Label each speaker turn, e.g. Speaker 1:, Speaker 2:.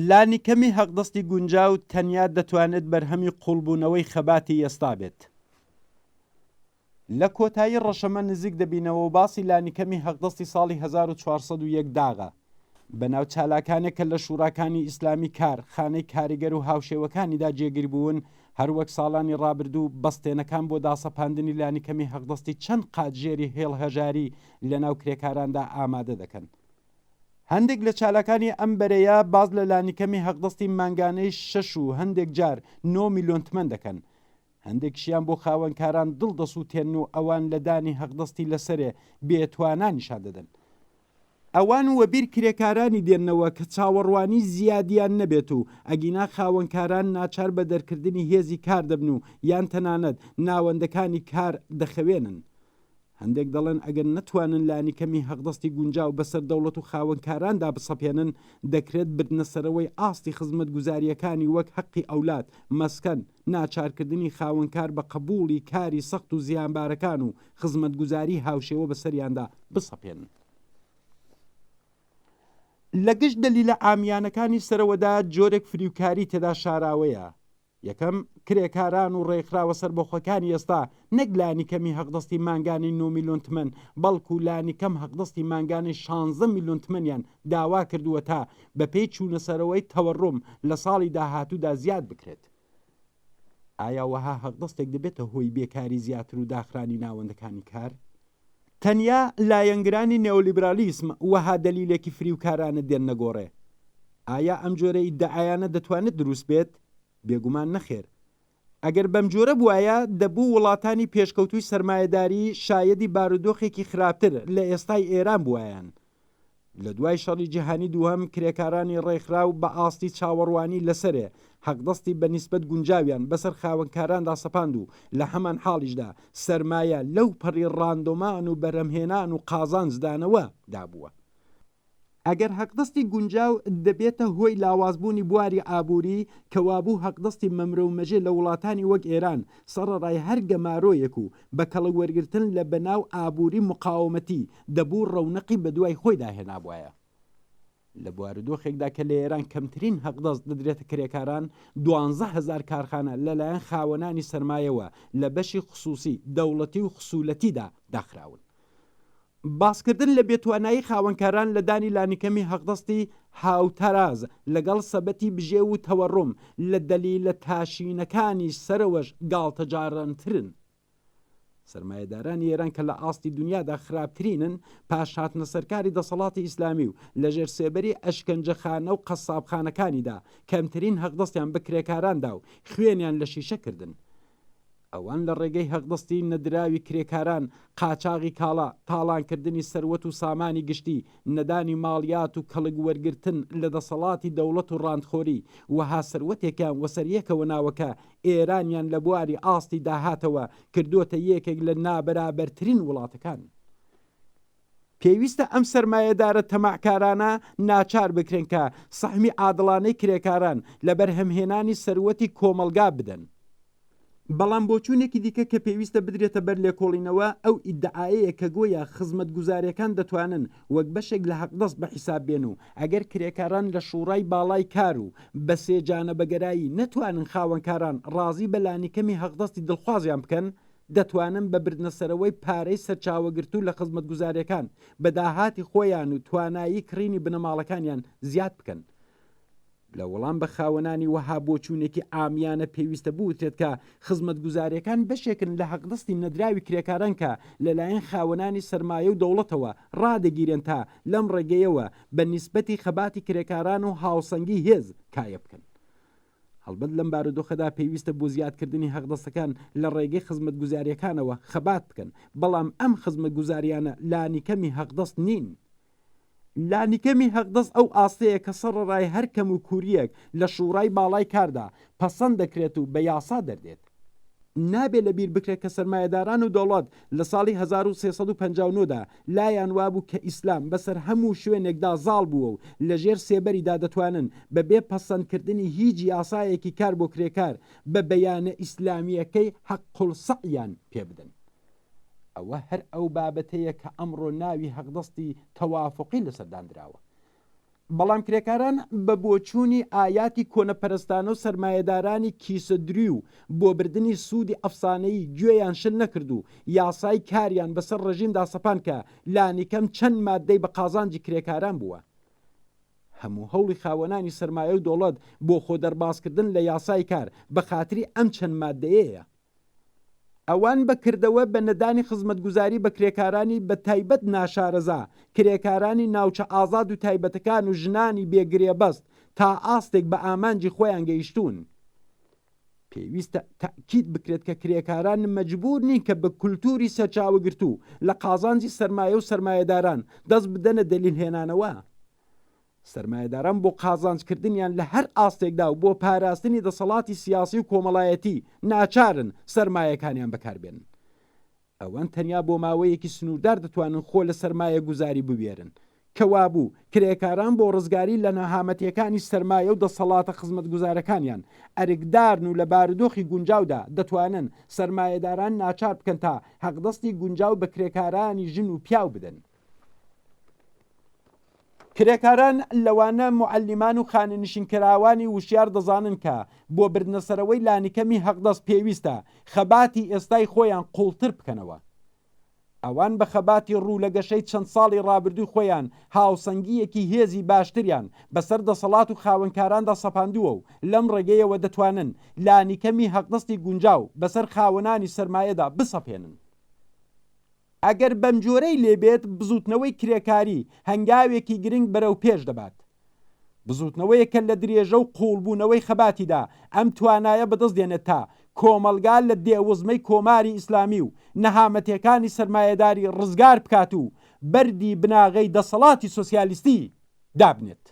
Speaker 1: لانی کەمی حەقدەستی گونجاو تەنیا دەتوانێت بەرهەمی قوڵبوونەوەی خەباتی ئێستا بێت. لە کۆتایی ڕەشەمە نزیک دەبینەوە و باسی لانیکەمی حەقدەستی ساڵی 1401 داغا بەناو چالاکانێکە لە شوراکانی ئیسلامی کار خانەی کاریگەر و هاوشێوەکانیدا جێگیر بوون هەروەک ساڵانی ڕابردوو بەستێنەکان بۆ داسەپاندنی لانیکەمی حەقدەستی چەند قاچژێری هێڵهەژاری لە ناو کرێکاراندا ئامادە دەکەن. هەندێک لە چالاکانی ئەم بەرەیە باز لە لانیکەمی حەقدەستی مانگانەی 6 و هەندێک جار 9 میلیۆن تمەن دەکەن. هەندێکشیان بۆ خاوەنکاران دڵ دەسووتێن و ئەوان لە دانی حەقدەستی لەسەرێ بێتوانانیشان دەدەن. ئەوان وەبیر کرێکارانی دێنەوە کە چاوەڕوانی زیادیان نەبێت و ئەگینا خاوەنکاران ناچار بە دەرکردنی هێزی کار دەبن و یان تەنانەت ناوەندەکانی کار دەخەوێنن. هەندێک دەڵێن ئەگەر نەتوانن لانیکەمی حەقدەستی گونجاو بەسەر دەوڵەت و خاوەنکاراندا بسەپێنن دەکرێت بردنەسەرەوەی ئاستی خزمەت گوزاریەکانی وەک حەقی ئەولاد، مەسکەن، ناچارکردنی خاوەنکار بە قبوڵی کاری سەخت و زیانبارەکان و خزمەت گوزاری هاوشێوە بەسەریاندا بسەپێنن. لە گشت دەلیلە ئامیانەکانی سەرەوەدا جۆرێک فریوکاری تێدا شاراوەیە. یەکەم کرێکاران و ڕێکخراوە سەربەخۆکانی ئێستا نەک لانیکەمی حەقدەستی مانگانی 9 میلیۆن تمەن بەڵکو لانیکەم حەقدەستی مانگانی 16 میلیۆن تمەنیان داوا کردووە تا بە پێی چوونەسەرەوەی تەوەڕۆم لە ساڵی داهاتوودا زیاد بکرێت. ئایا وەها حەقدەستێک دەبێتە هۆی بێکاری زیاتر و داخرانی ناوەندەکانی کار؟ تەنیا لایەنگرانی نێۆلیبرالیسم وەها دەلیلێکی فریوکارانە دێن نەگۆڕێ. ئایا ئەم جۆرە ئیدعایانە دەتوانێت دروست بێت؟ بێگومان نەخێر. ئەگەر بەم جۆرە بوایە دەبوو وڵاتانی پێشکەوتوی سەرمایەداری شایەدی بارودۆخێکی خراپتر لە ئێستای ئێران بوایان. لە دوای شەڕی جیهانی دووهەم کرێکارانی ڕێکخراو بە ئاستی چاوەڕوانی لەسەرێ حەقدەستی بە نیسبەت گونجاویان بەسەر خاوەنکاراندا سەپاند و لە هەمان حاڵیشدا سەرمایە لەو پەڕی ڕاندۆمان و بەرەمهێنان و قازانجدانەوە دابووە. ئەگەر حەقدەستی گونجاو دەبێتە هۆی لاوازبوونی بواری ئابووری کەوابوو حەقدەستی مەمرە و مەژێ لە وڵاتانی وەک ئێران سەرڕای هەر گەمارۆیەک و بە کەڵە وەرگرتن لە بەناو ئابووری مقاومەتی دەبوو ڕەونەقی بە دوای خۆی داهێنابووایە. لە بوارودۆخێکدا کە لە ئێران کەمترین حەقدەست دەدرێتە کرێکاران 12,000 کارخانە لەلایەن خاوەنانی سەرمایەوە لە بەشی خصوصی دەوڵەتی و خسوولەتیدا داخراون. باسکردن لە بێتوانایی خاوەنکاران لە دانی لانیکەمی حەقدەستی هاوتەراز لەگەڵ سەبەتی بژێ و تەوەڕۆم لە دەلیلە تاشینەکانی سەرەوەش گاڵتەجارانترن. سەرمایەدارانی ئێران کە لە ئاستی دنیادا خراپترینن پاش هاتنە سەرکاری دەسەڵاتی ئیسلامی و لەژێر سێبەری ئەشکەنجەخانە و قەسابخانەکانیدا کەمترین حەقدەستیان بە کرێکاراندا و خوێنیان لە شیشە کردن. ئەوان لە ڕێگەی حەقدەستی نەدراوی کرێکاران قاچاغی کاڵا، تاڵانکردنی سەروەت و سامانی گشتی، نەدانی ماڵیات و کەڵک وەرگرتن لە دەسەڵاتی دەوڵەت و ڕاندخۆری وەها سەروەتێکیان وەسەریەکەوە ناوەکە ئێرانیان لە بواری ئاستی داهاتەوە کردوتە یەکێک لە نابەرابەرترین وڵاتەکان. پێویستە ئەم سەرمایەدارە تەماعکارانە ناچار بکرێن کە سەحمی عادڵانەی کرێکاران لە بەرهەمهێنانی سەروەتی کۆمەلگا بدەن. بەڵام بۆچوونێکی دیکە کە پێویستە بدرێتە بەر لێکۆڵینەوە ئەو ئیدعایەیە کە گۆیە خزمەت گوزاریەکان دەتوانن وەک بەشێک لە حەقدەست بە حیساب بێن و ئەگەر کرێکاران لە شوڕای باڵای کار و بە سێجانە بەگەرایی نەتوانن خاوەنکاران ڕازی بە لانیکەمی حەقدەستی دڵخوازیان بکەن دەتوانن بە بردنەسەرەوەی پارەی سەرچاوەگرتو لە خزمەت گوزاریەکان بە داهاتی خۆیان و توانایی کڕینی بنەماڵەکانیان زیاد بکەن. لە وەڵام بە خاوەنانی وەها بۆچوونێکی ئامیانە پێویستە بوترێت کە خزمەت گوزاریەکان بەشێکن لە حەقدەستی نەدراوی کرێکاران کە لەلایەن خاوەنانی سەرمایە و دەوڵەتەوە ڕادەگیرێن تا لەم ڕێگەیەوە بە نیسبەتی خەباتی کرێکاران و هاوسەنگی هێز کایە بکەن. هەڵبەت لەم بارودۆخەدا پێویستە بۆ زیادکردنی حەقدەستەکان لە ڕێگەی خزمەت گوزاریەکانەوە خەبات بکەن، بەڵام ئەم خزمەت گوزاریانە لانیکەمی حەقدەست نین. لانیکەمی حەقدەست ئەو ئاستەیە کە سەرڕای هەر کەم و کووریەک لە شوڕای باڵای کاردا پەسەند دەکرێت و بە یاسا دەردێت. نابێت لە بیر بکرێت کە سەرمایەداران و دەوڵەت لە ساڵی 1359دا لایان وابوو کە ئیسلام بەسەر هەموو شوێنێکدا زاڵ بووە و لە ژێر سێبەریدا دەتوانن بە بێ پەسەندکردنی هیچ یاسایەکی کار بۆ کرێکار بە بەیانە ئیسلامیەکەی حەقوڵسەعیان پێ بدەن. ئەوە هەر ئەو بابەتەیە کە ئەمڕۆ ناوی حەقدەستی تەوافقی لەسەردانراوە. بەڵام کرێکاران بە بۆچوونی ئاياتی کۆنەپەرستانە و سەرمایەدارانی کیسەدری و بۆ بردننی سوودی ئەفسانەی گوێیان شل نەکرد و یاسای کاریان بەسەر ڕژیمدا سەپان کە لانیکەم چەند مادەی بە قازانجی کرێکاران بووە. هەموو هەوڵی خاوەنانی سەرمایە و دەوڵەت بۆ خۆ دەرباسکردن لە یاسای کار بە خاتری ئەم چەند مادەیەیە. ئەوان بەکردەوە بە نەدانی خزمەتگوزاری بە کرێکارانی بە تایبەت ناشارەزا، کرێکارانی ناوچە ئازاد و تایبەتەکان و ژنانی بێگرێبەست تا ئاستێک بە ئامانجی خۆیان گەیشتون. پێویستە تاکید بکرێت کە کرێکاران مەجبور نین کە بە کولتوری سەرچاوەگرت و لە قازانجی سەرمایە و سەرمایەداران دەست بدەنە دەلیل هێنانەوە. سەرمایەداران بۆ قازانجکردنیان لە هەر ئاستێکدا و بۆ پاراستنی دەسەڵاتی سیاسی و کۆمەڵایەتی ناچارن سەرمایەکانیان بەکاربێنن. ئەوان تەنیا بۆ ماوەیەکی سنووردار دەتوانن خۆ لە سەرمایە گوزاری ببێرن. کەوابوو کرێکاران بۆ ڕزگاری لە نەهامەتیەکانی سەرمایە و دەسەڵاتە خزمەتگوزارەکانیان ئەرکدارن و لە بارودۆخی گونجاودا دەتوانن سەرمایەداران ناچار بکەن تا حەقدەستی گونجاو بە کرێکارانی ژن و پیاو بدەن. کرێکاران لەوانە معەلیمان و خانەنشینکراوانی وشیار دەزانن کە بۆ بردنەسەرەوەی لانیکەمی حەقدەست پێویستە خەباتی ئێستای خۆیان قوڵتر بکەنەوە. ئەوان بە خەباتی ڕوو لە گەشەی چەند ساڵی ڕابردوو خۆیان هاوسەنگیەکی هێزی باشتریان بەسەر دەسەڵات و خاوەنکاراندا سەپاندووە و لەم ڕێگەیەوە دەتوانن لانیکەمی حەقدەستی گونجاو بەسەر خاوەنانی سەرمایەدا بسەپێنن. ئەگەر بەم جۆرەی لێبێت بزوتنەوەی کرێکاری هەنگاوێکی گرنگ بەرەو پێش دەبات. بزوتنەوەیەکە لە درێژە و قوڵبوونەوەی خەباتیدا ئەم توانایە بەدەست دێنێت تا کۆمەلگا لە دێوزمەی کۆماری ئیسلامی و نەهامەتیەکانی سەرمایەداری ڕزگار بکات و بەردی بناغەی دەسەڵاتی سۆسیالیستی دابنێت.